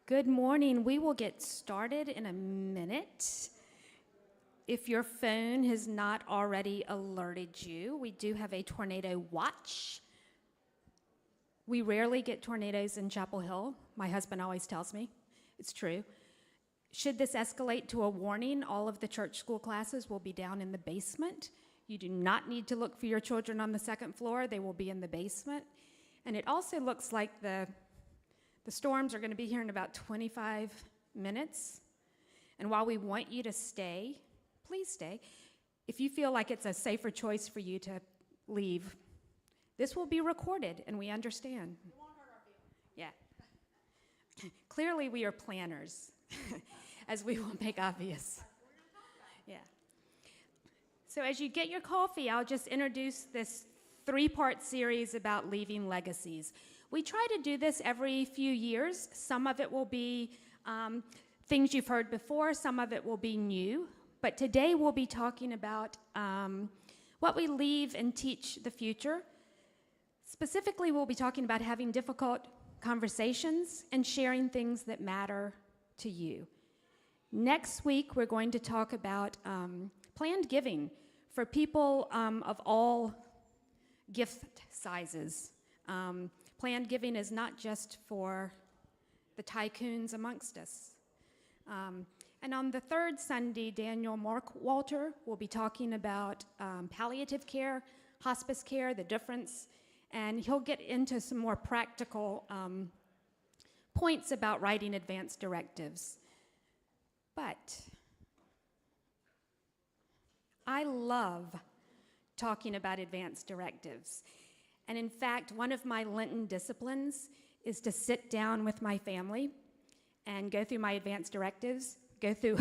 Good morning. We will get started in a minute. If your phone has not already alerted you, we do have a tornado watch. We rarely get tornadoes in Chapel Hill. My husband always tells me. It's true. Should this escalate to a warning, all of the church school classes will be down in the basement. You do not need to look for your children on the second floor. They will be in the basement. And it also looks like the storms are going to be here in about 25 minutes. And while we want you to stay, please stay. If you feel like it's a safer choice for you to leave, this will be recorded, and we understand. It won't hurt our feelings. Yeah. Clearly, we are planners, as we will make obvious. Yeah. So as you get your coffee, I'll just introduce this 3-part series about leaving legacies. We try to do this every few years. Some of it will be things you've heard before, some of it will be new. But today we'll be talking about what we leave and teach the future. Specifically, we'll be talking about having difficult conversations and sharing things that matter to you. Next week, we're going to talk about planned giving for people of all gift sizes. Planned giving is not just for the tycoons amongst us. And on the third Sunday, Daniel Mark Walter will be talking about palliative care, hospice care, the difference, and he'll get into some more practical points about writing advance directives. But I love talking about advance directives. And in fact, one of my Lenten disciplines is to sit down with my family and go through my advance directives, go through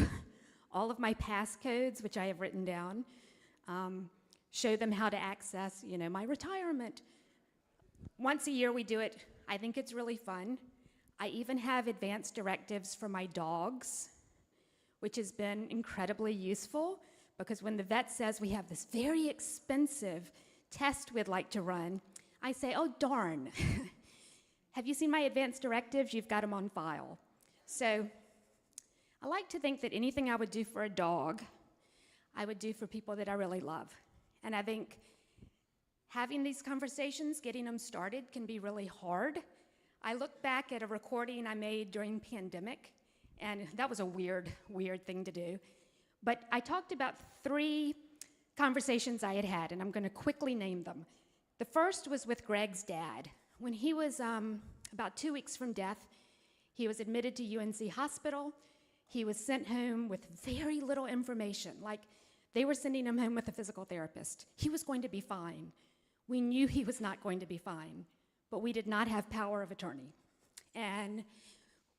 all of my passcodes, which I have written down, show them how to access, my retirement. Once a year we do it. I think it's really fun. I even have advance directives for my dogs, which has been incredibly useful because when the vet says we have this very expensive test we'd like to run, I say, oh, darn. Have you seen my advance directives? You've got them on file. So I like to think that anything I would do for a dog, I would do for people that I really love. And I think having these conversations, getting them started, can be really hard. I look back at a recording I made during pandemic, and that was a weird thing to do. But I talked about 3 conversations I had had, and I'm going to quickly name them. The first was with Greg's dad. When he was about 2 weeks from death, he was admitted to UNC Hospital. He was sent home with very little information, like they were sending him home with a physical therapist. He was going to be fine. We knew he was not going to be fine, but we did not have power of attorney. And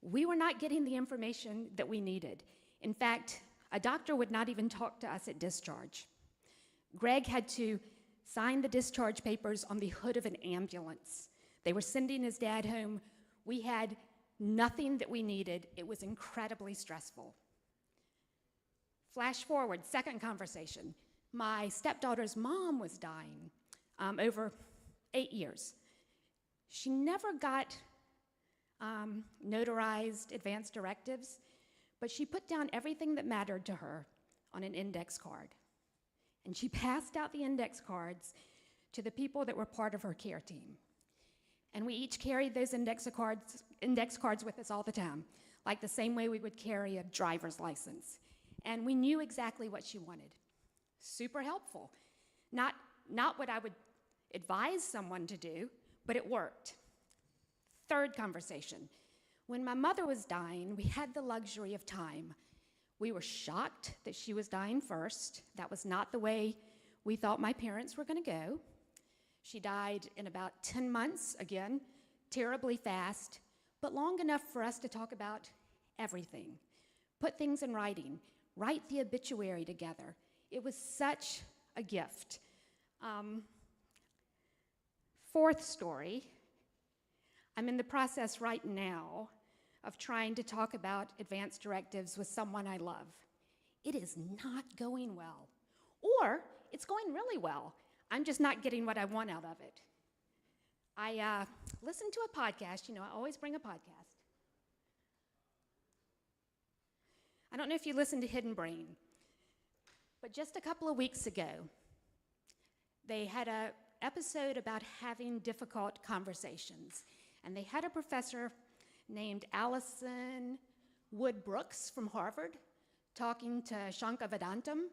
we were not getting the information that we needed. In fact, a doctor would not even talk to us at discharge. Greg had to sign the discharge papers on the hood of an ambulance. They were sending his dad home. We had nothing that we needed. It was incredibly stressful. Flash forward, second conversation. My stepdaughter's mom was dying over 8 years. She never got notarized advance directives, but she put down everything that mattered to her on an index card. And she passed out the index cards to the people that were part of her care team. And we each carried those index cards with us all the time, like the same way we would carry a driver's license. And we knew exactly what she wanted. Super helpful. Not what I would advise someone to do, but it worked. Third conversation. When my mother was dying, we had the luxury of time. We were shocked that she was dying first. That was not the way we thought my parents were going to go. She died in about 10 months, again, terribly fast, but long enough for us to talk about everything. Put things in writing, write the obituary together. It was such a gift. Fourth story, I'm in the process right now of trying to talk about advance directives with someone I love. It is not going well, or it's going really well. I'm just not getting what I want out of it. I listened to a podcast. I always bring a podcast. I don't know if you listened to Hidden Brain, but just a couple of weeks ago, they had an episode about having difficult conversations. And they had a professor named Allison Wood Brooks from Harvard talking to Shankavadantam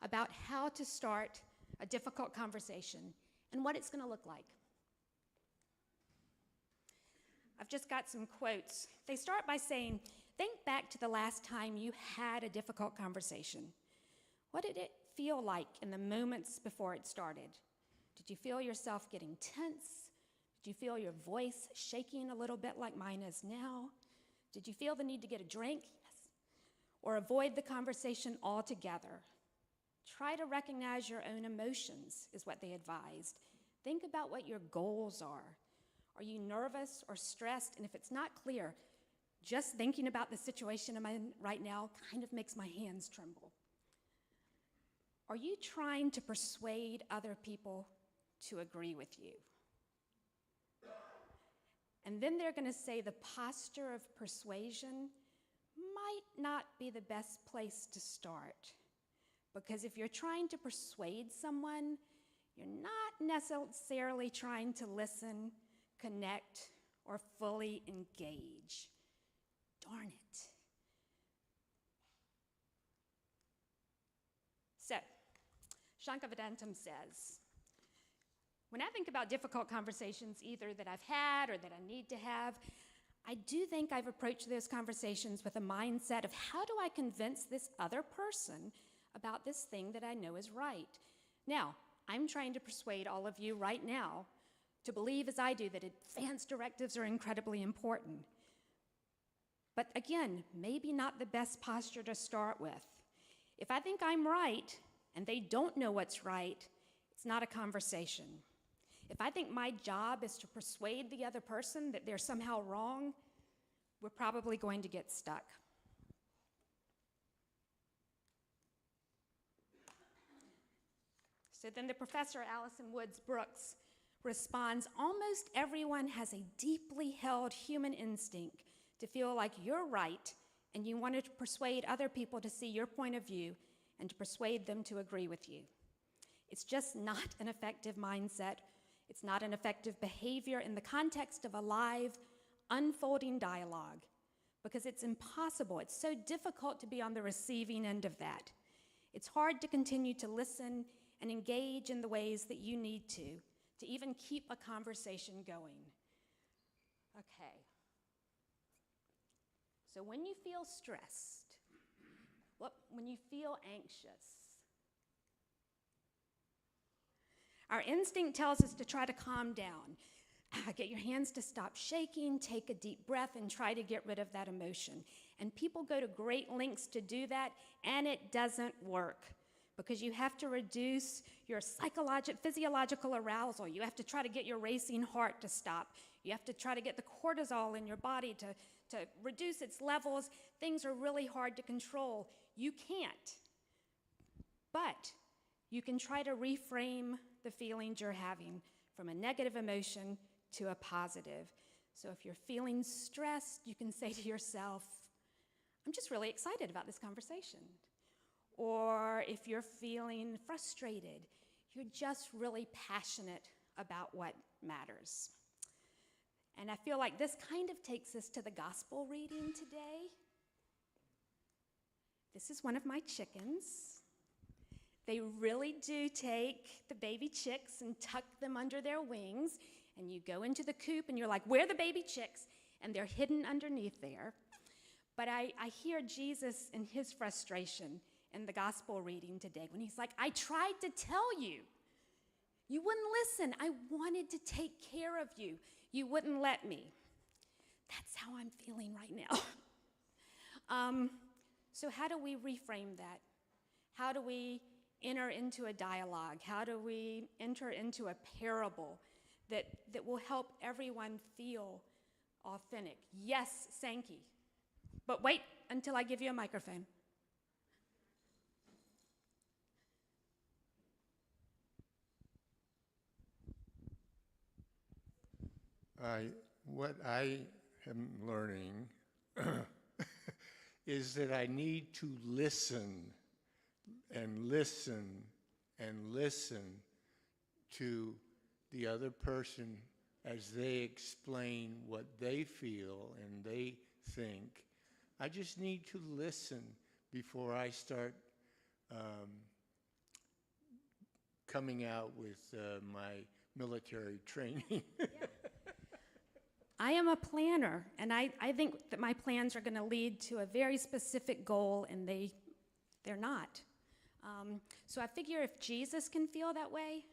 about how to start a difficult conversation and what it's going to look like. I've just got some quotes. They start by saying, think back to the last time you had a difficult conversation. What did it feel like in the moments before it started? Did you feel yourself getting tense? Did you feel your voice shaking a little bit like mine is now? Did you feel the need to get a drink? Yes. Or avoid the conversation altogether? Try to recognize your own emotions, is what they advised. Think about what your goals are. Are you nervous or stressed? And if it's not clear, just thinking about the situation I'm in right now kind of makes my hands tremble. Are you trying to persuade other people to agree with you? And then they're going to say the posture of persuasion might not be the best place to start. Because if you're trying to persuade someone, you're not necessarily trying to listen, connect, or fully engage. Darn it. So, Shankavadantam says, when I think about difficult conversations, either that I've had or that I need to have, I do think I've approached those conversations with a mindset of how do I convince this other person about this thing that I know is right. Now, I'm trying to persuade all of you right now to believe as I do that advance directives are incredibly important. But again, maybe not the best posture to start with. If I think I'm right and they don't know what's right, it's not a conversation. If I think my job is to persuade the other person that they're somehow wrong, we're probably going to get stuck. So then the professor, Allison Woods Brooks, responds, almost everyone has a deeply held human instinct to feel like you're right and you want to persuade other people to see your point of view and to persuade them to agree with you. It's just not an effective mindset. It's not an effective behavior in the context of a live, unfolding dialogue because it's impossible. It's so difficult to be on the receiving end of that. It's hard to continue to listen and engage in the ways that you need to even keep a conversation going. Okay. So when you feel stressed, when you feel anxious, our instinct tells us to try to calm down. Get your hands to stop shaking, take a deep breath, and try to get rid of that emotion. And people go to great lengths to do that, and it doesn't work because you have to reduce your physiological arousal. You have to try to get your racing heart to stop. You have to try to get the cortisol in your body to reduce its levels. Things are really hard to control. You can't. But you can try to reframe the feelings you're having from a negative emotion to a positive. So if you're feeling stressed, you can say to yourself, I'm just really excited about this conversation. Or if you're feeling frustrated, you're just really passionate about what matters. And I feel like this kind of takes us to the gospel reading today. This is one of my chickens. They really do take the baby chicks and tuck them under their wings, and you go into the coop and you're like, where are the baby chicks? And they're hidden underneath there. But I hear Jesus in his frustration in the gospel reading today when he's like, I tried to tell you. You wouldn't listen. I wanted to take care of you. You wouldn't let me. That's how I'm feeling right now. So how do we reframe that? How do we enter into a dialogue? How do we enter into a parable that will help everyone feel authentic? Yes, Sankey. But wait until I give you a microphone. What I am learning is that I need to listen and listen and listen to the other person as they explain what they feel and they think. I just need to listen before I start coming out with my military training. I am a planner, and I think that my plans are going to lead to a very specific goal, and they're not. So I figure if Jesus can feel that way,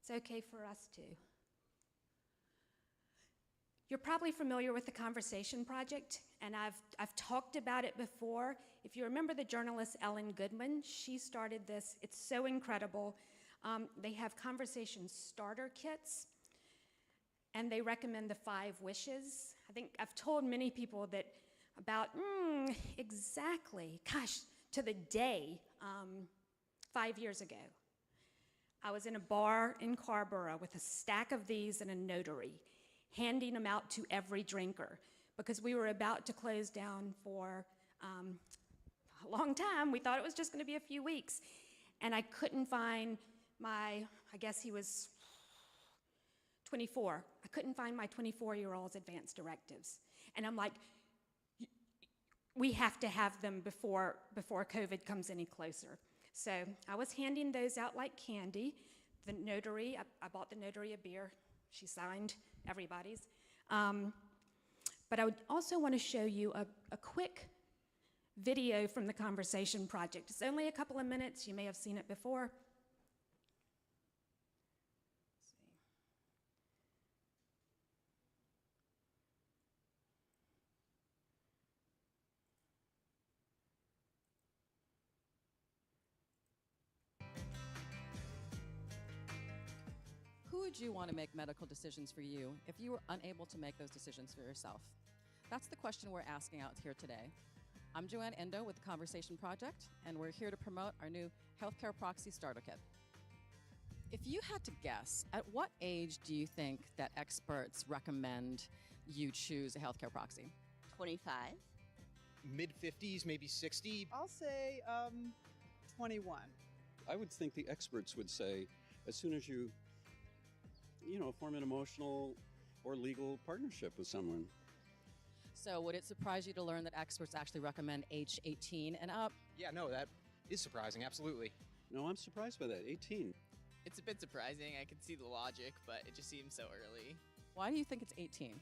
it's okay for us too. You're probably familiar with the Conversation Project, and I've talked about it before. If you remember the journalist Ellen Goodman, she started this. It's so incredible. They have conversation starter kits, and they recommend the 5 wishes. I think I've told many people that about exactly, gosh, to the day, 5 years ago, I was in a bar in Carborough with a stack of these and a notary, handing them out to every drinker because we were about to close down for a long time. We thought it was just going to be a few weeks. And I couldn't find I guess he was 24. I couldn't find my 24-year-old's advance directives. And I'm like, we have to have them before COVID comes any closer. So I was handing those out like candy. The notary, I bought the notary a beer. She signed everybody's. But I would also want to show you a quick video from the Conversation Project. It's only a couple of minutes. You may have seen it before. Who would you want to make medical decisions for you if you were unable to make those decisions for yourself? That's the question we're asking out here today. I'm Joanne Endo with the Conversation Project, and we're here to promote our new Healthcare Proxy Starter Kit. If you had to guess, at what age do you think that experts recommend you choose a healthcare proxy? 25. Mid-50s, maybe 60. I'll say 21. I would think the experts would say as soon as you form an emotional or legal partnership with someone. So would it surprise you to learn that experts actually recommend age 18 and up? Yeah, no, that is surprising, absolutely. No, I'm surprised by that. 18. It's a bit surprising. I can see the logic, but it just seems so early. Why do you think it's 18?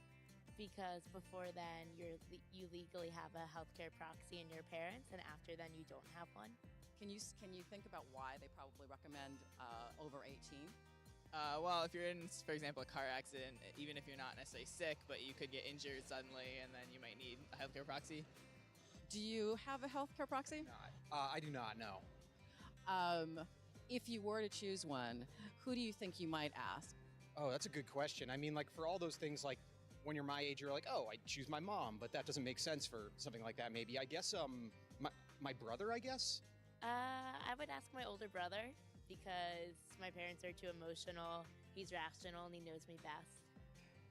Because before then, you legally have a healthcare proxy in your parents, and after then, you don't have one. Can you think about why they probably recommend over 18? Well, if you're in, for example, a car accident, even if you're not necessarily sick, but you could get injured suddenly, and then you might need a healthcare proxy. Do you have a healthcare proxy? I do not, no. If you were to choose one, who do you think you might ask? Oh, that's a good question. I mean, like, for all those things, like, when you're my age, you're like, oh, I'd choose my mom, but that doesn't make sense for something like that, maybe. I guess, my brother, I guess? I would ask my older brother, because my parents are too emotional. He's rational, and he knows me best.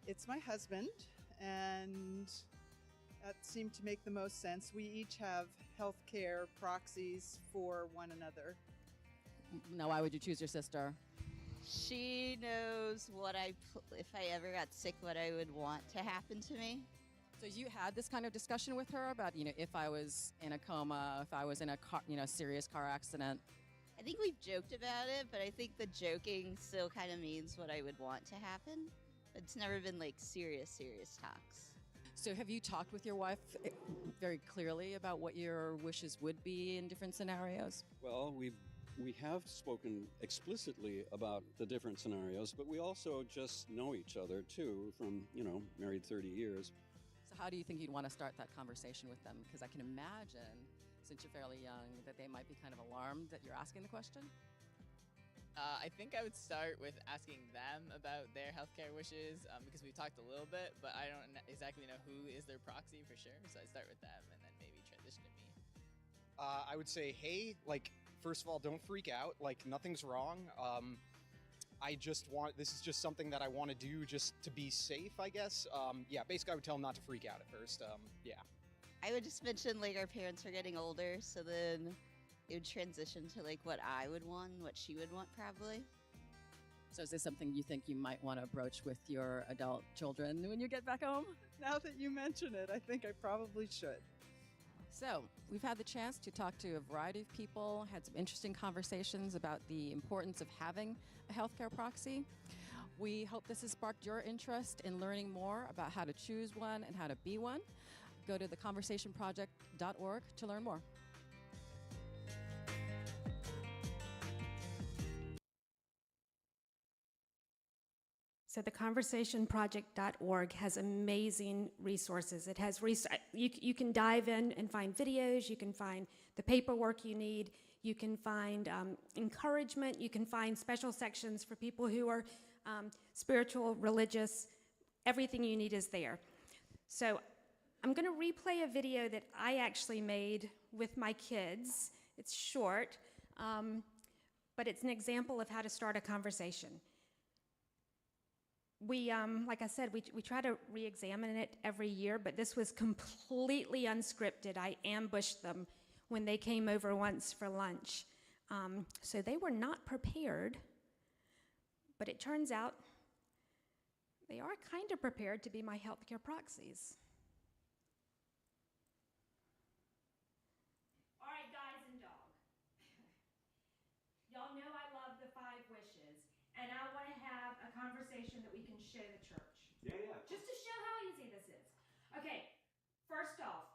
It's my husband, and that seemed to make the most sense. We each have healthcare proxies for one another. Now, why would you choose your sister? She knows if I ever got sick, what I would want to happen to me. So you had this kind of discussion with her about, if I was in a coma, if I was in a serious car accident? I think we've joked about it, but I think the joking still kind of means what I would want to happen. It's never been like serious talks. So have you talked with your wife very clearly about what your wishes would be in different scenarios? Well, we have spoken explicitly about the different scenarios, but we also just know each other too from, married 30 years. So how do you think you'd want to start that conversation with them? Because I can imagine, since you're fairly young, that they might be kind of alarmed that you're asking the question? I think I would start with asking them about their healthcare wishes, because we've talked a little bit, but I don't exactly know who is their proxy for sure. So I'd start with them and then maybe transition to me. I would say, hey, first of all, don't freak out. Nothing's wrong. This is just something that I want to do just to be safe, I guess. Basically I would tell them not to freak out at first. I would just mention like our parents are getting older, so then it would transition to like what I would want, and what she would want probably. So is this something you think you might want to broach with your adult children when you get back home? Now that you mention it, I think I probably should. So, we've had the chance to talk to a variety of people, had some interesting conversations about the importance of having a healthcare proxy. We hope this has sparked your interest in learning more about how to choose one and how to be one. Go to theconversationproject.org to learn more. So theconversationproject.org has amazing resources. It has you can dive in and find videos. You can find the paperwork you need. You can find encouragement. You can find special sections for people who are spiritual, religious. Everything you need is there. So I'm going to replay a video that I actually made with my kids. It's short, but it's an example of how to start a conversation. We, like I said, we try to re-examine it every year, but this was completely unscripted. I ambushed them when they came over once for lunch. So they were not prepared, but it turns out they are kind of prepared to be my healthcare proxies. All right, guys and dog. Y'all know I love the 5 wishes, and I want to have a conversation that we can show the church. Yeah. Just to show how easy this is. Okay, first off,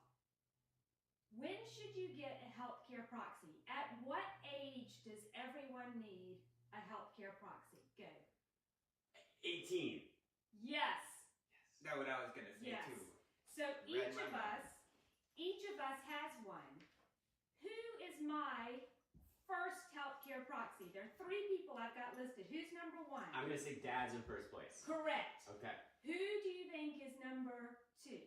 when should you get a healthcare proxy? At what age does everyone need a healthcare proxy? Go. 18. Yes. That's what I was gonna say Yes. too. So Read my mind. each of us has one. Who is my first healthcare proxy? There are 3 people I've got listed. Who's number 1? I'm gonna say dad's in first place. Correct. Okay. Who do you think is number 2?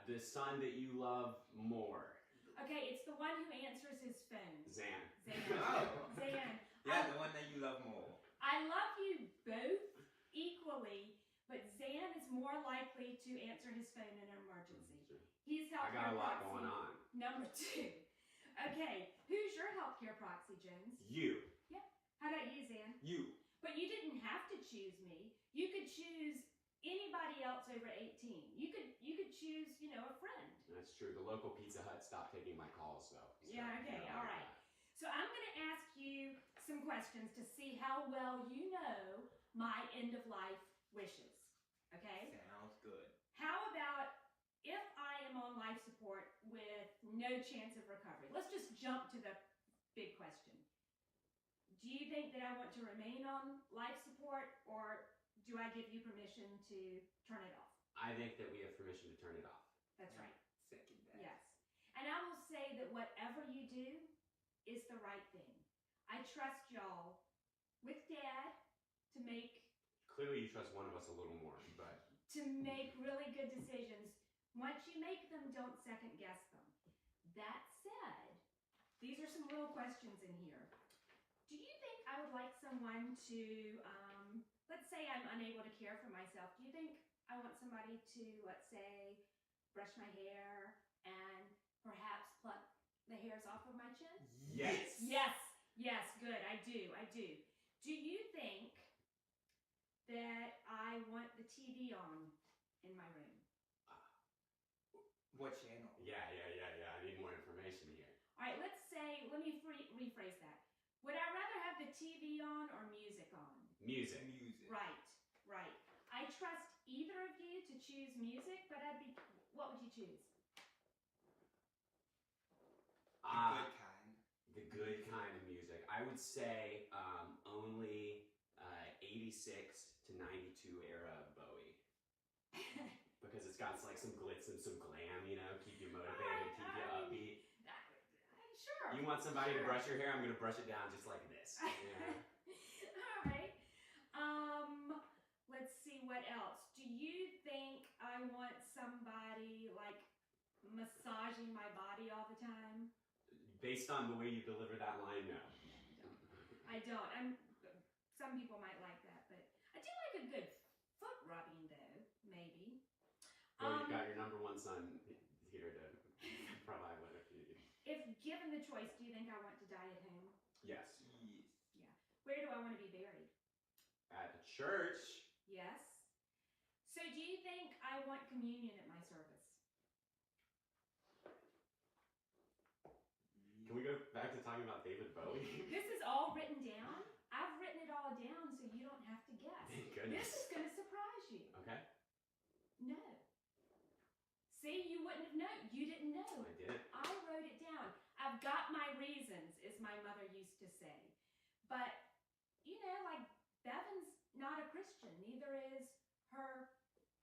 The son that you love more. Okay, it's the one who answers his phone. Zan. Zan. Oh. Zan. Yeah, the one that you love more. I love you both equally, but Zan is more likely to answer his phone in an emergency. He's I healthcare got a lot proxy going on. number 2. Okay, who's your healthcare proxy, Jones? You. Yeah. How about you, Zan? You. But you didn't have to choose me. You could choose anybody else over 18. You could choose, a friend. That's true. The local Pizza Hut stopped taking my calls though. So, Yeah, okay, all right. So I'm going to ask you some questions to see how well you know my end-of-life wishes, okay? Sounds good. How about if I am on life support with no chance of recovery? Let's just jump to the big question. Do you think that I want to remain on life support, or do I give you permission to turn it off? I think that we have permission to turn it off. That's right. Second that. Yes. And I will say that whatever you do is the right thing. I trust y'all with Dad to make Clearly you trust one of us a little more, but really good decisions. Once you make them, don't second guess them. That said, these are some real questions in here. Do you think I would like someone to, let's say I'm unable to care for myself. Do you think I want somebody to, let's say, brush my hair and perhaps pluck the hairs off of my chin? yes. Yes, good, I do. Do you think that I want the TV on in my room? What channel? Yeah. I need more information here. All right, let me rephrase that. Would I rather have the TV on or music on? Music. Right. I trust either of you to choose music, but what would you choose? The good kind of music. I would say only 86 to 92 era Bowie. Because it's got like some glitz and some glam, keep you motivated, keep you upbeat. Sure. You want somebody to brush your hair? I'm going to brush it down just like this. Yeah. All right. Let's see what else. Do you think I want somebody like massaging my body all the time? Based on the way you deliver that line, no. I don't. Some people might like that, but I do like a good foot rubbing, though. Maybe. Well, you've got your number 1 son here to choice. Do you think I want to die at home? Yes. Yeah. Where do I want to be buried? At the church. Yes. So do you think I want communion at my service? Can we go back to talking about David Bowie? This is all written down. I've written it all down so you don't have to guess. Thank goodness. This is going to surprise you. Okay. No. See, you wouldn't have known. You didn't know. I didn't. I wrote it down. I've got my reasons, as my mother used to say. But, you know, like Bevan's not a Christian. Neither is her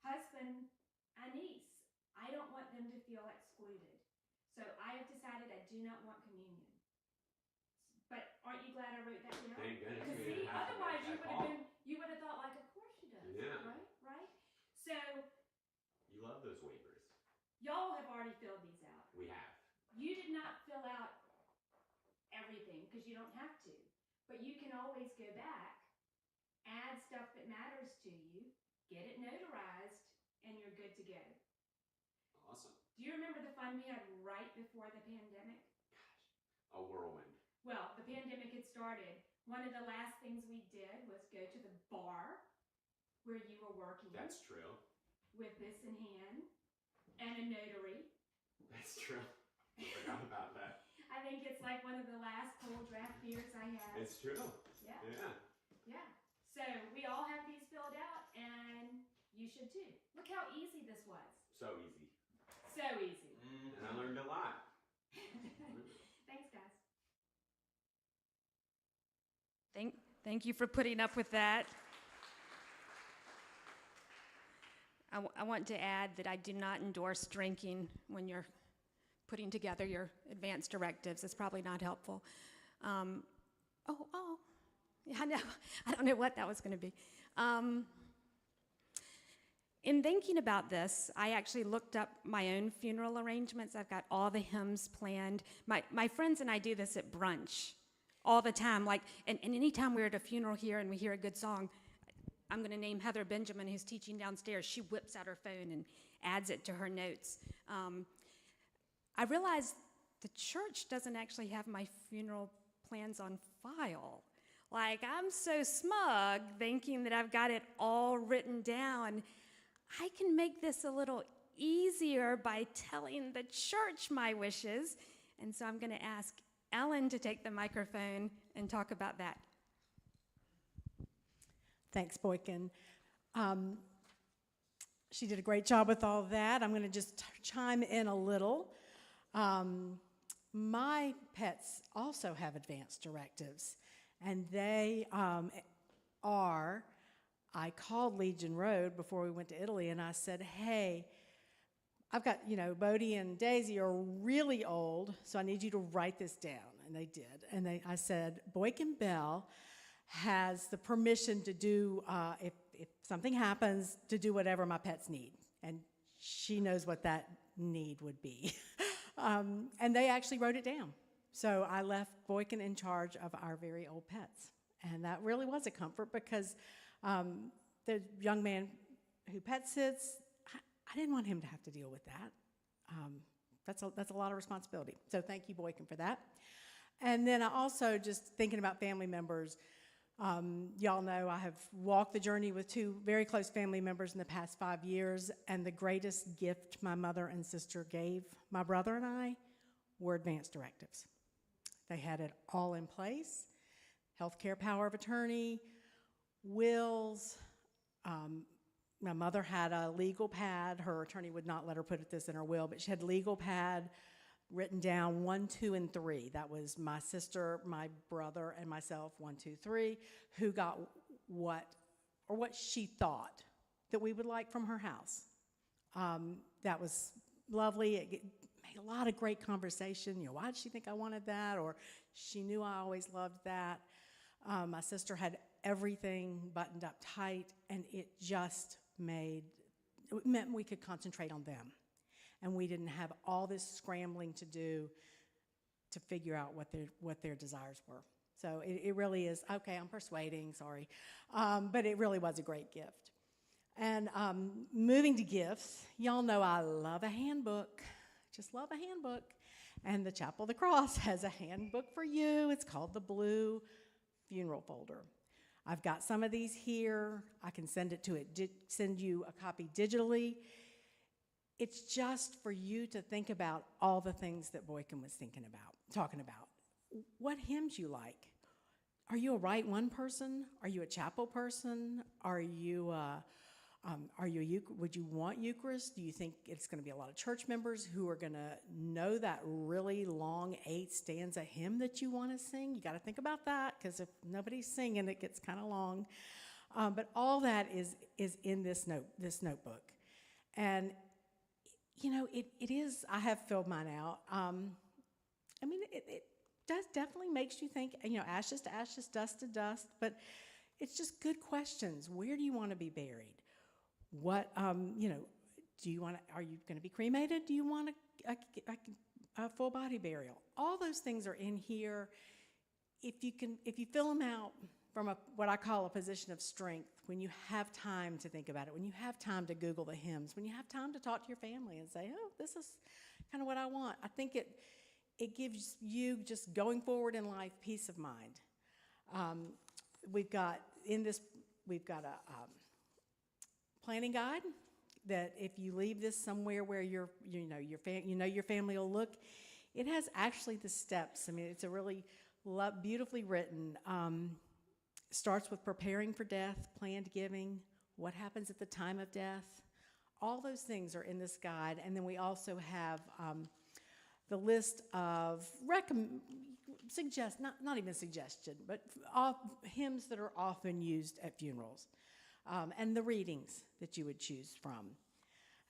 husband, Anise. I don't want them to feel excluded. So I have decided I do not want communion. But aren't you glad I wrote that down? Thank goodness. Because we didn't see, have to otherwise make that you would have thought like, of course she does. Yeah. Right? Right? So You love those waivers. y'all have already filled these out. We have. You did not fill out everything because you don't have to. But you can always go back, add stuff that matters to you, get it notarized, and you're good to go. Awesome. Do you remember the fun we had right before the pandemic? A whirlwind. Well, the pandemic had started. One of the last things we did was go to the bar where you were working That's true. with this in hand and a notary. That's true. I forgot about that. I think it's like one of the last cold draft beers I had. It's true. Yeah. Yeah. Yeah. So we all have these filled out, and you should too. Look how easy this was. So easy. So easy. And I learned a lot. Thanks, guys. Thank you for putting up with that. I want to add that I do not endorse drinking when you're putting together your advanced directives. It's probably not helpful. Yeah, I know. I don't know what that was going to be. In thinking about this, I actually looked up my own funeral arrangements. I've got all the hymns planned. My friends and I do this at brunch all the time. Like, and anytime we're at a funeral here and we hear a good song, I'm going to name Heather Benjamin, who's teaching downstairs. She whips out her phone and adds it to her notes. I realized the church doesn't actually have my funeral plans on file. Like, I'm so smug thinking that I've got it all written down. I can make this a little easier by telling the church my wishes. And so I'm going to ask Ellen to take the microphone and talk about that. Thanks, Boykin. She did a great job with all that. I'm going to just chime in a little. My pets also have advanced directives, and they are, I called Legion Road before we went to Italy, and I said, hey, I've got, Bodie and Daisy are really old, so I need you to write this down. And they did. And I said, Boykin Bell has the permission to do, if something happens, to do whatever my pets need. And she knows what that need would be. And they actually wrote it down. So I left Boykin in charge of our very old pets. And that really was a comfort because the young man who pet sits, I didn't want him to have to deal with that. That's a lot of responsibility. So thank you, Boykin, for that. And then I also, just thinking about family members, y'all know I have walked the journey with two very close family members in the past 5 years, and the greatest gift my mother and sister gave my brother and I were advanced directives. They had it all in place: healthcare power of attorney, wills. My mother had a legal pad. Her attorney would not let her put this in her will, but she had legal pad written down 1, 2, and 3. That was my sister, my brother, and myself, 1, 2, 3, who got what she thought that we would like from her house. That was lovely. It made a lot of great conversation. Why did she think I wanted that? Or she knew I always loved that. My sister had everything buttoned up tight, and it meant we could concentrate on them. And we didn't have all this scrambling to do to figure out what their desires were. So it really is, okay, I'm persuading, sorry. But it really was a great gift. And moving to gifts, y'all know I love a handbook. Just love a handbook. And the Chapel of the Cross has a handbook for you. It's called the Blue Funeral Folder. I've got some of these here. I can send you a copy digitally. It's just for you to think about all the things that Boykin was talking about. What hymns you like. Are you a Rite One person? Are you a chapel person? Would you want Eucharist? Do you think it's going to be a lot of church members who are going to know that really long 8 stanza hymn that you want to sing? You got to think about that, because if nobody's singing, it gets kind of long. But all that is in this notebook, and it is. I have filled mine out. It definitely makes you think. Ashes to ashes, dust to dust. But it's just good questions. Where do you want to be buried? What, do you want to, are you going to be cremated? Do you want a full body burial? All those things are in here. If you fill them out from what I call a position of strength, when you have time to think about it, when you have time to Google the hymns, when you have time to talk to your family and say, oh, this is kind of what I want. I think it gives you, just going forward in life, peace of mind. We've got a planning guide that if you leave this somewhere where your family will look, it has actually the steps. It's a really beautifully written. Starts with preparing for death, planned giving, what happens at the time of death. All those things are in this guide, and then we also have the list of not even suggestion, but hymns that are often used at funerals. And the readings that you would choose from.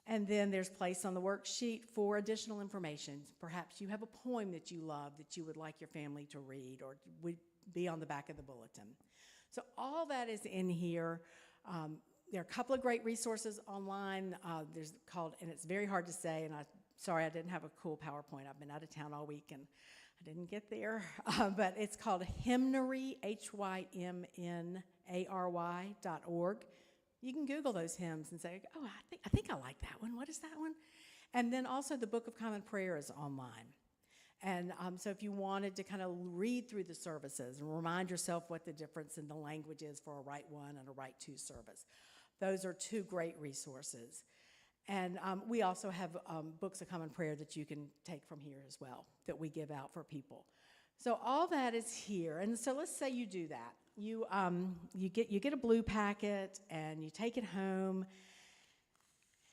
And then there's place on the worksheet for additional information. Perhaps you have a poem that you love that you would like your family to read, or would be on the back of the bulletin. So all that is in here. There are a couple of great resources online. And it's very hard to say, and sorry I didn't have a cool PowerPoint. I've been out of town all week and I didn't get there. But it's called Hymnary, HYMNARY.org. You can Google those hymns and say, oh, I think I like that one. What is that one? And then also the Book of Common Prayer is online. And so if you wanted to kind of read through the services and remind yourself what the difference in the language is for a Rite 1 and a Rite 2 service, those are 2 great resources. And we also have books of common prayer that you can take from here as well, that we give out for people. So all that is here. And so let's say you do that. You get a blue packet and you take it home,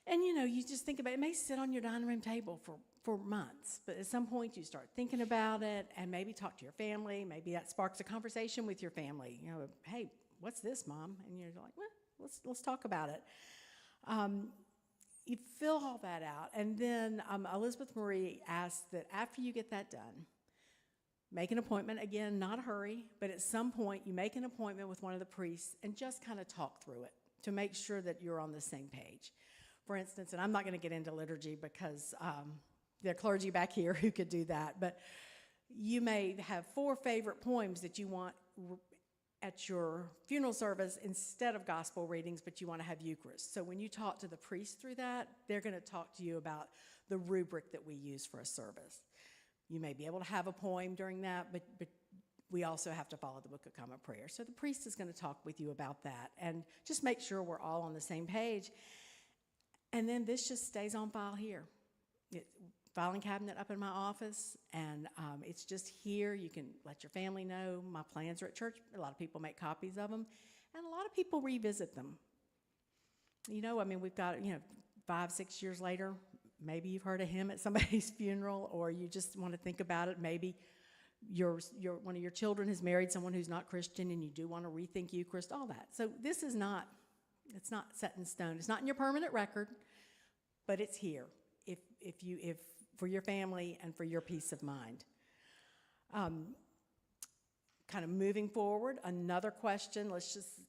and you just think about it. It may sit on your dining room table for months, but at some point you start thinking about it and maybe talk to your family. Maybe that sparks a conversation with your family. Hey, what's this, Mom? And you're like, well, let's talk about it. You fill all that out, and then Elizabeth Marie asked that after you get that done, make an appointment. Again, not a hurry, but at some point you make an appointment with one of the priests and just kind of talk through it to make sure that you're on the same page. For instance, and I'm not going to get into liturgy because there are clergy back here who could do that, but you may have 4 favorite poems that you want at your funeral service instead of gospel readings, but you want to have Eucharist. So when you talk to the priest through that, they're going to talk to you about the rubric that we use for a service. You may be able to have a poem during that, but we also have to follow the Book of Common Prayer. So the priest is going to talk with you about that, and just make sure we're all on the same page. And then this just stays on file here. Filing cabinet up in my office, and it's just here. You can let your family know my plans are at church. A lot of people make copies of them, and a lot of people revisit them. We've got 5-6 years later, maybe you've heard a hymn at somebody's funeral, or you just want to think about it. Maybe one of your children has married someone who's not Christian, and you do want to rethink Eucharist. All that. So this is not. It's not set in stone. It's not in your permanent record, but it's here. If for your family and for your peace of mind. Kind of moving forward, another question, let's just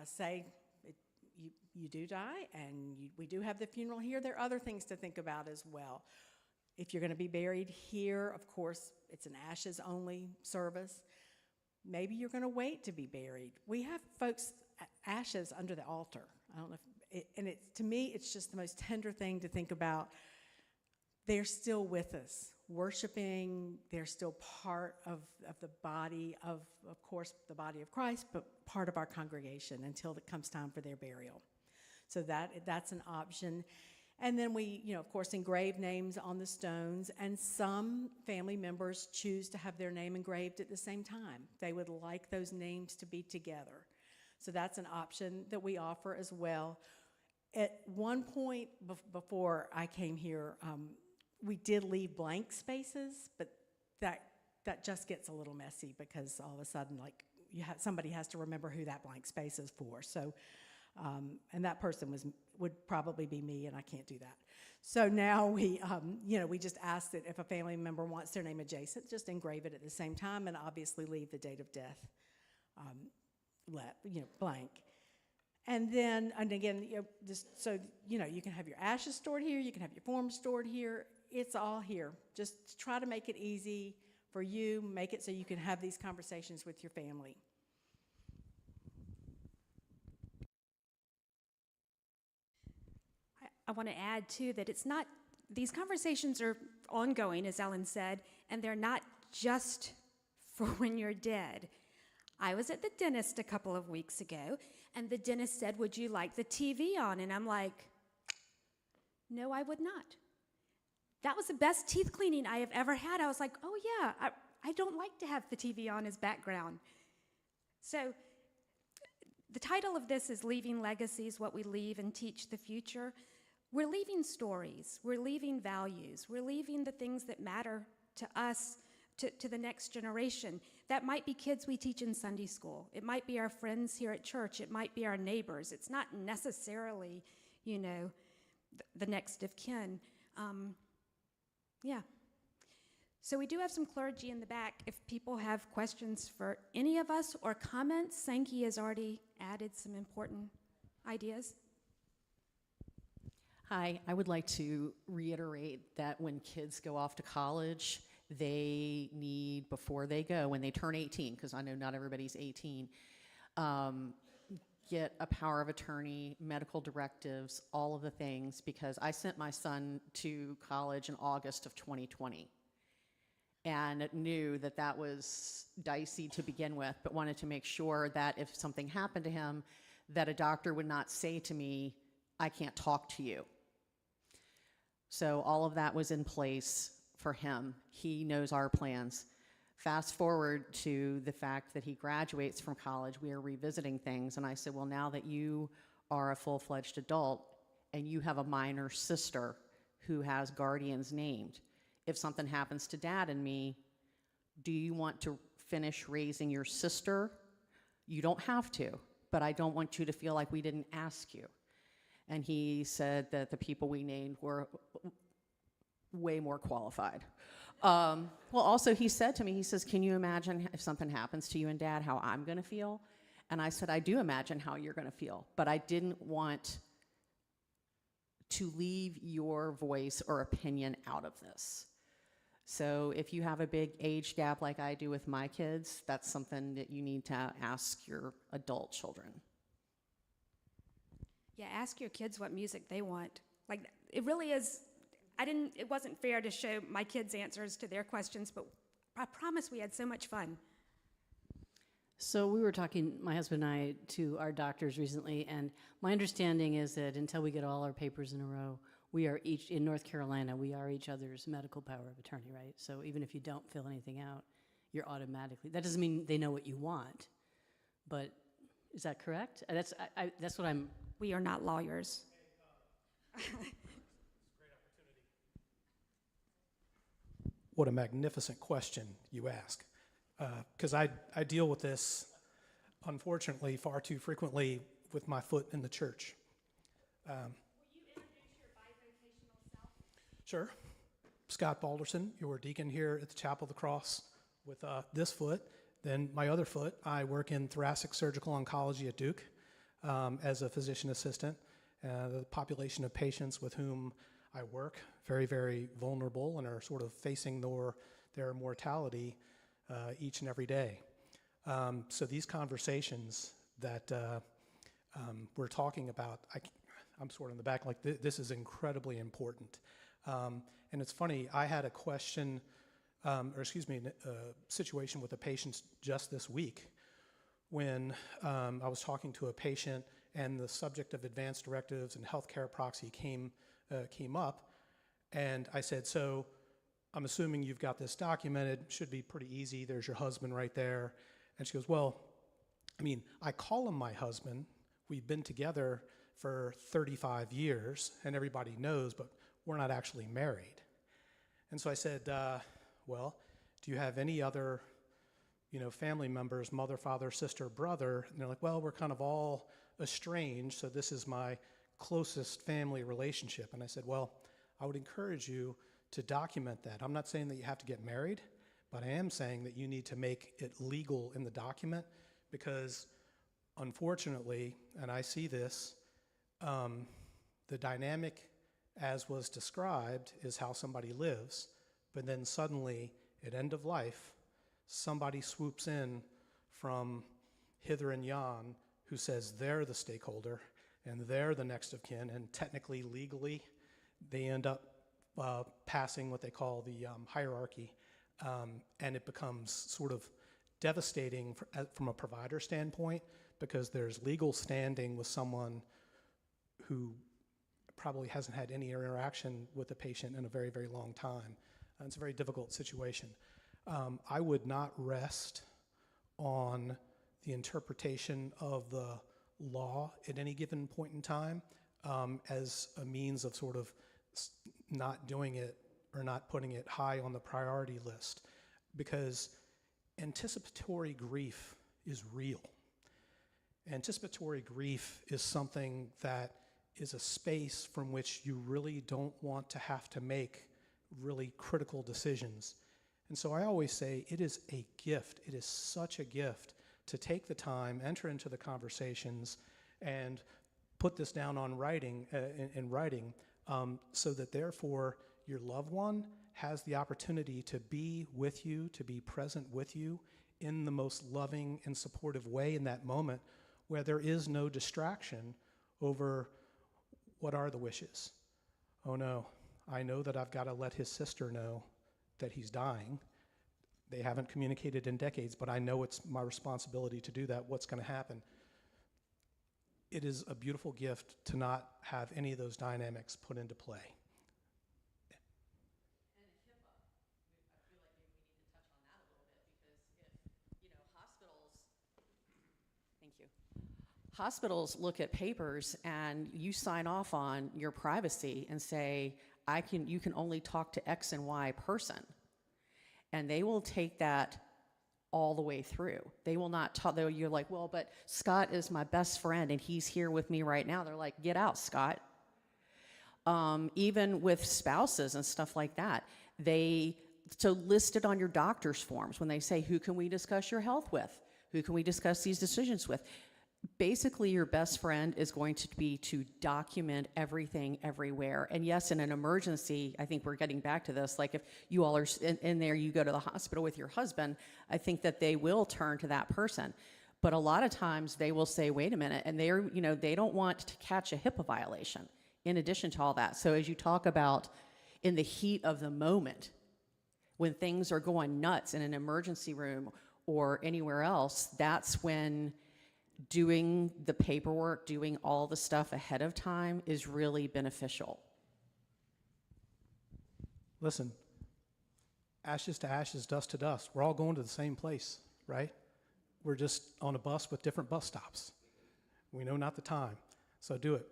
say you do die and we do have the funeral here. There are other things to think about as well. If you're going to be buried here, of course, it's an ashes-only service. Maybe you're going to wait to be buried. We have folks' ashes under the altar. I don't know to me, it's just the most tender thing to think about. They're still with us worshiping. They're still part of the body of course, the body of Christ, but part of our congregation until it comes time for their burial. So that's an option. And then we, of course, engrave names on the stones, and some family members choose to have their name engraved at the same time. They would like those names to be together. So that's an option that we offer as well. At one point before I came here, we did leave blank spaces, but that just gets a little messy because all of a sudden, like, somebody has to remember who that blank space is for. So, and that person would probably be me, and I can't do that. So now we just ask that if a family member wants their name adjacent, just engrave it at the same time, and obviously leave the date of death blank. And then, and again, so you can have your ashes stored here, you can have your forms stored here. It's all here. Just try to make it easy for you. Make it so you can have these conversations with your family. I want to add, too, that it's not, these conversations are ongoing, as Ellen said, and they're not just for when you're dead. I was at the dentist a couple of weeks ago, and the dentist said, "Would you like the TV on?" And I'm like, "No, I would not." That was the best teeth cleaning I have ever had. I was like, "Oh yeah, I don't like to have the TV on as background." So the title of this is Leaving Legacies, What We Leave and Teach the Future. We're leaving stories, we're leaving values, we're leaving the things that matter to us, to the next generation. That might be kids we teach in Sunday school. It might be our friends here at church. It might be our neighbors. It's not necessarily, the next of kin. Yeah. So we do have some clergy in the back. If people have questions for any of us or comments, Sankey has already added some important ideas. Hi, I would like to reiterate that when kids go off to college, they need, before they go, when they turn 18, because I know not everybody's 18, get a power of attorney, medical directives, all of the things, because I sent my son to college in August of 2020 and knew that that was dicey to begin with, but wanted to make sure that if something happened to him, that a doctor would not say to me, "I can't talk to you." So all of that was in place for him. He knows our plans. Fast forward to the fact that he graduates from college, we are revisiting things, and I said, well, now that you are a full-fledged adult and you have a minor sister who has guardians named, if something happens to Dad and me, do you want to finish raising your sister? You don't have to, but I don't want you to feel like we didn't ask you. And he said that the people we named were way more qualified. Well, also he said to me, he says, can you imagine if something happens to you and Dad, how I'm gonna feel? And I said, I do imagine how you're gonna feel, but I didn't want to leave your voice or opinion out of this. So if you have a big age gap like I do with my kids, that's something that you need to ask your adult children. Yeah, ask your kids what music they want. Like, it really is, it wasn't fair to show my kids' answers to their questions, but I promise we had so much fun. So we were talking, my husband and I, to our doctors recently, and my understanding is that until we get all our papers in a row, we are each, in North Carolina, we are each other's medical power of attorney, right? So even if you don't fill anything out, you're automatically, that doesn't mean they know what you want, but is that correct? That's what I'm... We are not lawyers. What a magnificent question you ask. Because I deal with this, unfortunately, far too frequently with my foot in the church. Will you introduce your bivocational self? Sure. Scott Balderson, your deacon here at the Chapel of the Cross with this foot. Then my other foot, I work in thoracic surgical oncology at Duke as a physician assistant. The population of patients with whom I work, very, very vulnerable and are sort of facing their mortality each and every day. So these conversations that we're talking about, I'm sort of in the back, like this is incredibly important. And it's funny, I had a question, a situation with a patient just this week when I was talking to a patient and the subject of advanced directives and healthcare proxy came up. And I said, so I'm assuming you've got this documented, should be pretty easy, there's your husband right there. And she goes, well, I mean, I call him my husband, we've been together for 35 years, and everybody knows, but we're not actually married. And so I said, well, do you have any other, family members, mother, father, sister, brother? And they're like, well, we're kind of all estranged, so this is my closest family relationship. And I said, well, I would encourage you to document that. I'm not saying that you have to get married, but I am saying that you need to make it legal in the document, because unfortunately, and I see this, the dynamic as was described is how somebody lives, but then suddenly at end of life, somebody swoops in from hither and yon who says they're the stakeholder and they're the next of kin, and technically, legally, they end up passing what they call the hierarchy, and it becomes sort of devastating from a provider standpoint, because there's legal standing with someone who probably hasn't had any interaction with the patient in a very, very long time. And it's a very difficult situation. I would not rest on the interpretation of the law at any given point in time as a means of sort of not doing it or not putting it high on the priority list, because anticipatory grief is real. Anticipatory grief is something that is a space from which you really don't want to have to make really critical decisions. And so I always say it is a gift. It is such a gift to take the time, enter into the conversations, and put this down on writing, in writing, so that therefore your loved one has the opportunity to be with you, to be present with you in the most loving and supportive way in that moment, where there is no distraction over what are the wishes. Oh no, I know that I've got to let his sister know that he's dying. They haven't communicated in decades, but I know it's my responsibility to do that. What's going to happen? It is a beautiful gift to not have any of those dynamics put into play. Thank you. Hospitals look at papers and you sign off on your privacy and say, you can only talk to X and Y person. And they will take that all the way through. They will not talk, you're like, well, but Scott is my best friend and he's here with me right now. They're like, get out, Scott. Even with spouses and stuff like that, so list it on your doctor's forms when they say, who can we discuss your health with? Who can we discuss these decisions with? Basically, your best friend is going to be to document everything everywhere. And yes, in an emergency, I think we're getting back to this, like if you all are in there, you go to the hospital with your husband, I think that they will turn to that person. But a lot of times they will say, wait a minute, and they don't want to catch a HIPAA violation in addition to all that. So as you talk about in the heat of the moment, when things are going nuts in an emergency room or anywhere else, that's when doing the paperwork, doing all the stuff ahead of time is really beneficial. Listen, ashes to ashes, dust to dust. We're all going to the same place, right? We're just on a bus with different bus stops. We know not the time, so do it.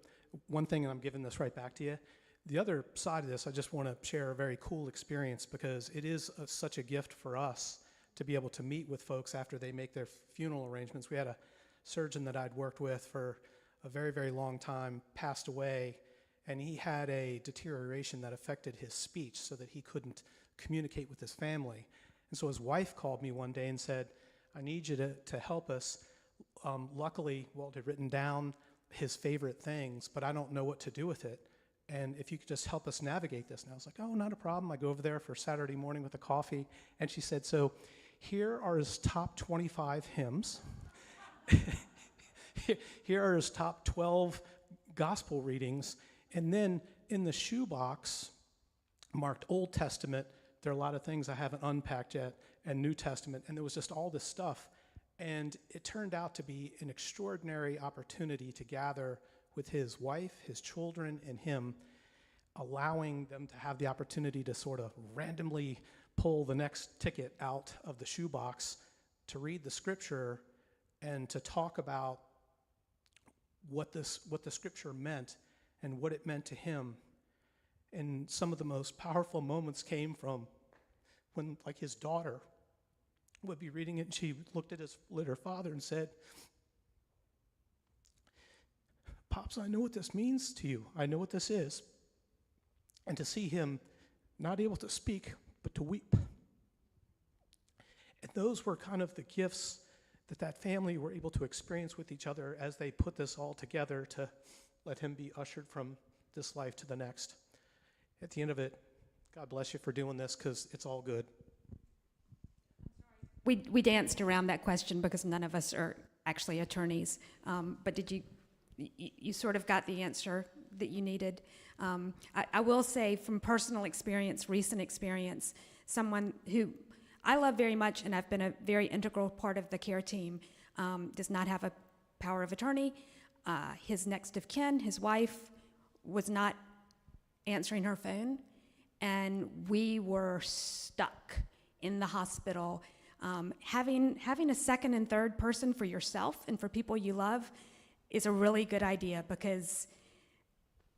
One thing, and I'm giving this right back to you, the other side of this, I just want to share a very cool experience, because it is such a gift for us to be able to meet with folks after they make their funeral arrangements. We had a surgeon that I'd worked with for a very, very long time passed away, and he had a deterioration that affected his speech so that he couldn't communicate with his family. And so his wife called me one day and said, I need you to help us. Luckily, Walt had written down his favorite things, but I don't know what to do with it. And if you could just help us navigate this. And I was like, oh, not a problem. I go over there for Saturday morning with a coffee. And she said, so here are his top 25 hymns. Here are his top 12 gospel readings. And then in the shoebox marked Old Testament. There are a lot of things I haven't unpacked yet, and New Testament, and there was just all this stuff. And it turned out to be an extraordinary opportunity to gather with his wife, his children, and him, allowing them to have the opportunity to sort of randomly pull the next ticket out of the shoebox, to read the scripture, and to talk about what the scripture meant and what it meant to him. And some of the most powerful moments came from when, like, his daughter would be reading it, and she looked at her father and said, "Pops, I know what this means to you. I know what this is." And to see him not able to speak, but to weep. And those were kind of the gifts that family were able to experience with each other as they put this all together to let him be ushered from this life to the next. At the end of it, God bless you for doing this, because it's all good. We danced around that question because none of us are actually attorneys. But did you sort of got the answer that you needed? I will say from personal experience, recent experience, someone who I love very much and I've been a very integral part of the care team, does not have a power of attorney. His next of kin, his wife, was not answering her phone, and we were stuck in the hospital. Having a second and third person for yourself and for people you love is a really good idea, because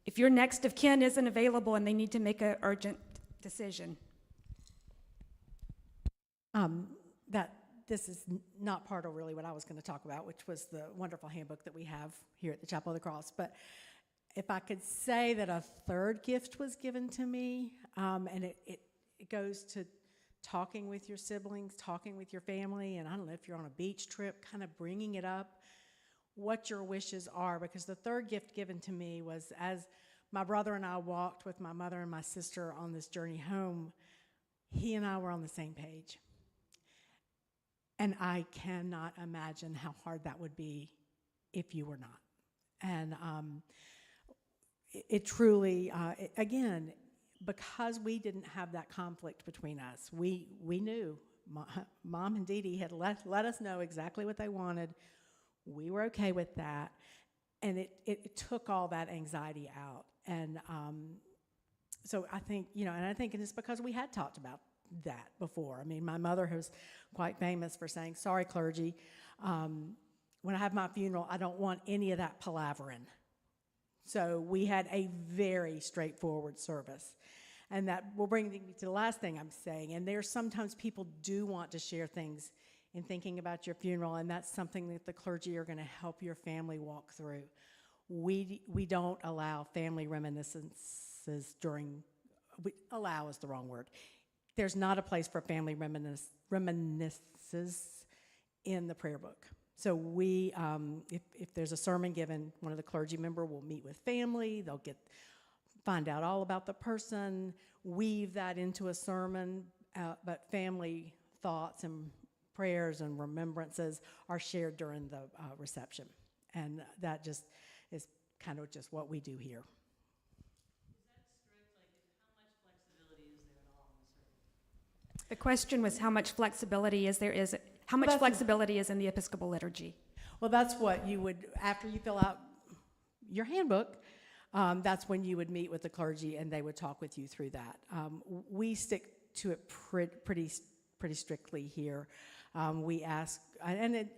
if your next of kin isn't available and they need to make an urgent decision. This is not part of really what I was going to talk about, which was the wonderful handbook that we have here at the Chapel of the Cross. But if I could say that a third gift was given to me, and it goes to talking with your siblings, talking with your family, and I don't know if you're on a beach trip, kind of bringing it up, what your wishes are. Because the third gift given to me was, as my brother and I walked with my mother and my sister on this journey home, he and I were on the same page. And I cannot imagine how hard that would be if you were not. And it truly, again, because we didn't have that conflict between us, we knew. Mom and Dee Dee had let us know exactly what they wanted. We were okay with that. And it took all that anxiety out. And so I think, and I think it's because we had talked about that before. I mean, my mother was quite famous for saying, "Sorry, clergy, when I have my funeral, I don't want any of that palavering." So we had a very straightforward service. And that will bring me to the last thing I'm saying. And there's sometimes people do want to share things in thinking about your funeral, and that's something that the clergy are going to help your family walk through. We don't allow family reminiscences allow is the wrong word. There's not a place for family reminiscences in the prayer book. So we, if there's a sermon given, one of the clergy member will meet with family. They'll find out all about the person, weave that into a sermon, but family thoughts and prayers and remembrances are shared during the reception. And that just is kind of just what we do here. The question was how much flexibility is there? How much flexibility is in the Episcopal liturgy? Well, that's what you would, after you fill out your handbook, that's when you would meet with the clergy and they would talk with you through that. We stick to it pretty strictly here. We ask, and it,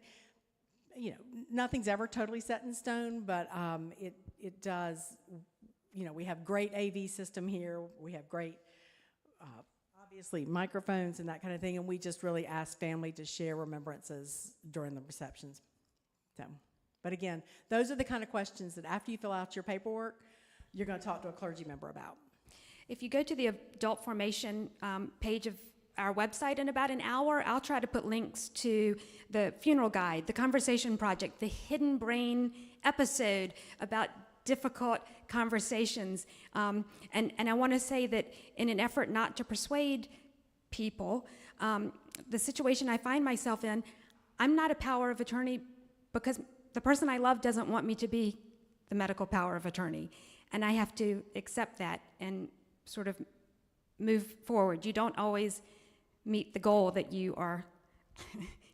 nothing's ever totally set in stone, but it does, we have great AV system here. We have great, obviously, microphones and that kind of thing, and we just really ask family to share remembrances during the receptions. So, but again, those are the kind of questions that after you fill out your paperwork, you're going to talk to a clergy member about. If you go to the adult formation page of our website in about an hour, I'll try to put links to the funeral guide, the conversation project, the hidden brain episode about difficult conversations. And I want to say that in an effort not to persuade people, the situation I find myself in, I'm not a power of attorney because the person I love doesn't want me to be the medical power of attorney. And I have to accept that and sort of move forward. You don't always meet the goal that you are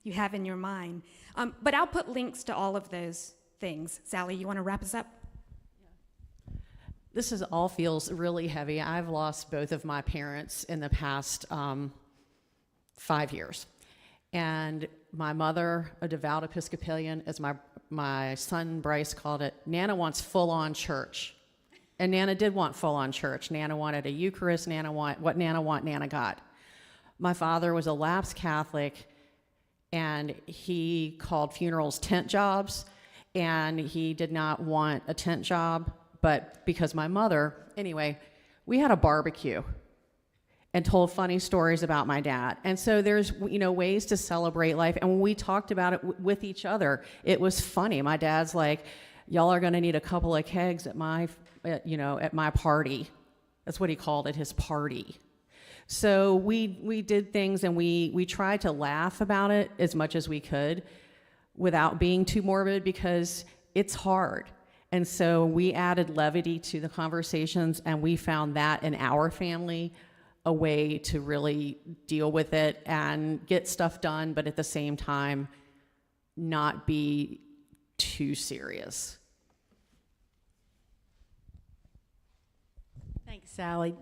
you have in your mind. But I'll put links to all of those things. Sally, you want to wrap us up? This all feels really heavy. I've lost both of my parents in the past 5 years. And my mother, a devout Episcopalian, as my son Bryce called it, Nana wants full-on church. And Nana did want full-on church. Nana wanted a Eucharist. What Nana want, Nana got. My father was a lapsed Catholic, and he called funerals tent jobs, and he did not want a tent job. But because my mother, anyway, we had a barbecue and told funny stories about my dad. And so there's, ways to celebrate life. And when we talked about it with each other, it was funny. My dad's like, y'all are gonna need a couple of kegs at my party. That's what he called it, his party. So we did things, and we tried to laugh about it as much as we could without being too morbid, because it's hard. And so we added levity to the conversations, and we found that in our family a way to really deal with it and get stuff done, but at the same time not be too serious. Thanks, Sally.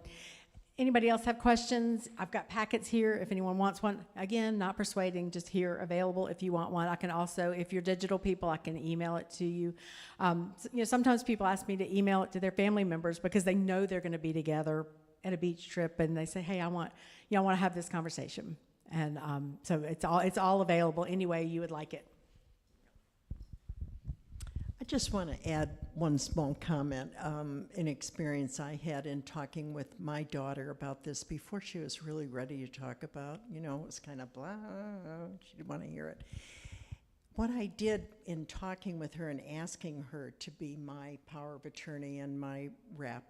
Anybody else have questions? I've got packets here if anyone wants one. Again, not persuading, just here available if you want one. I can also, if you're digital people, I can email it to you. Sometimes people ask me to email it to their family members because they know they're going to be together at a beach trip, and they say, hey, I want to have this conversation. And so it's all available any way you would like it. I just want to add one small comment, an experience I had in talking with my daughter about this before she was really ready to talk about, it was kind of blah, she didn't want to hear it. What I did in talking with her and asking her to be my power of attorney and my rep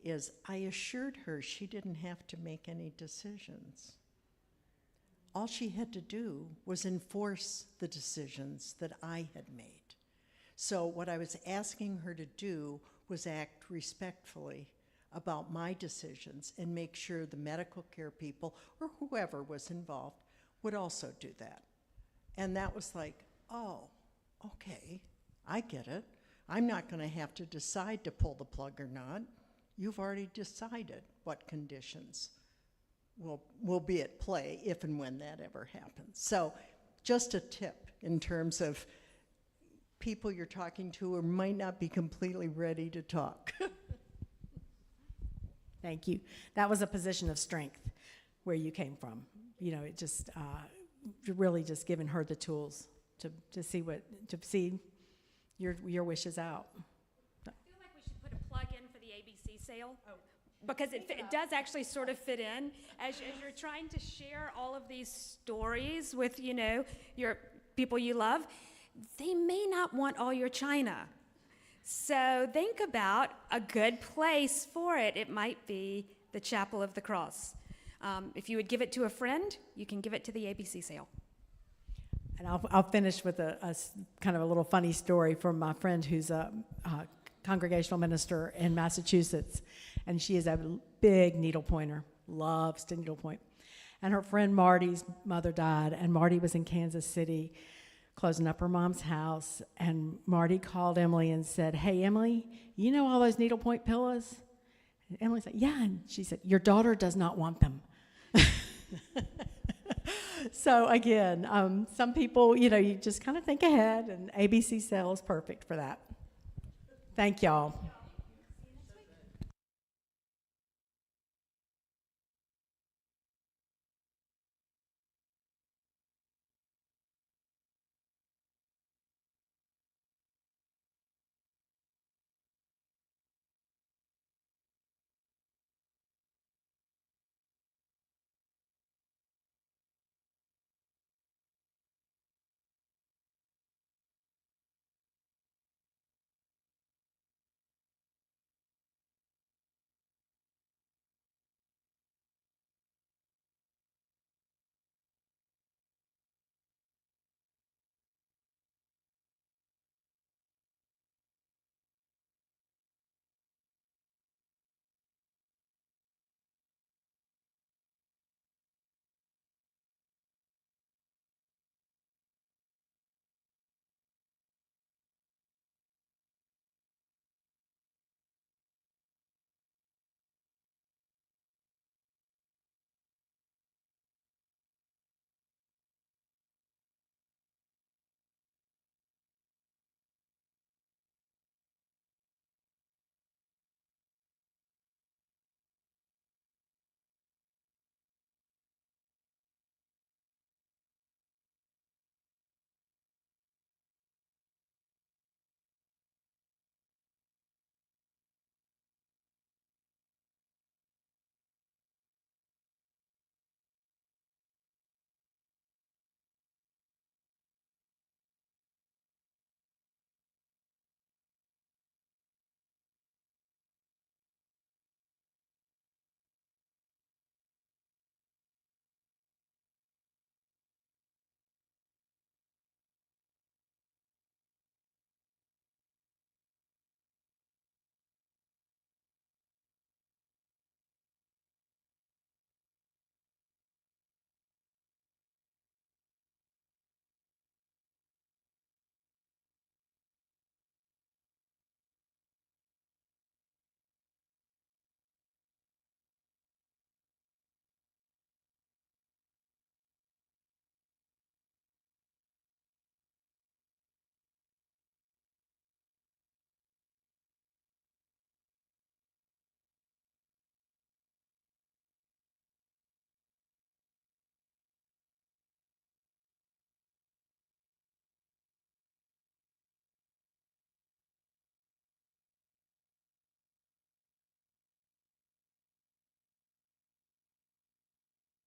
is I assured her she didn't have to make any decisions. All she had to do was enforce the decisions that I had made. So what I was asking her to do was act respectfully about my decisions and make sure the medical care people or whoever was involved would also do that. And that was like, oh, okay, I get it. I'm not going to have to decide to pull the plug or not. You've already decided what conditions will be at play if and when that ever happens. So just a tip in terms of people you're talking to or might not be completely ready to talk. Thank you. That was a position of strength where you came from. It just really just giving her the tools to see your wishes out. I feel like we should put a plug in for the ABC sale. Because it does actually sort of fit in as you're trying to share all of these stories with your people you love. They may not want all your china. So think about a good place for it. It might be the Chapel of the Cross. If you would give it to a friend, you can give it to the ABC sale. And I'll finish with a kind of a little funny story from my friend who's a congregational minister in Massachusetts. And she is a big needle pointer, loves to needlepoint. And her friend Marty's mother died, and Marty was in Kansas City closing up her mom's house, and Marty called Emily and said, hey, Emily, you know all those needlepoint pillows? And Emily said, yeah, and she said, your daughter does not want them. So again, some people, you just kind of think ahead, and ABC Sale is perfect for that. Thank y'all.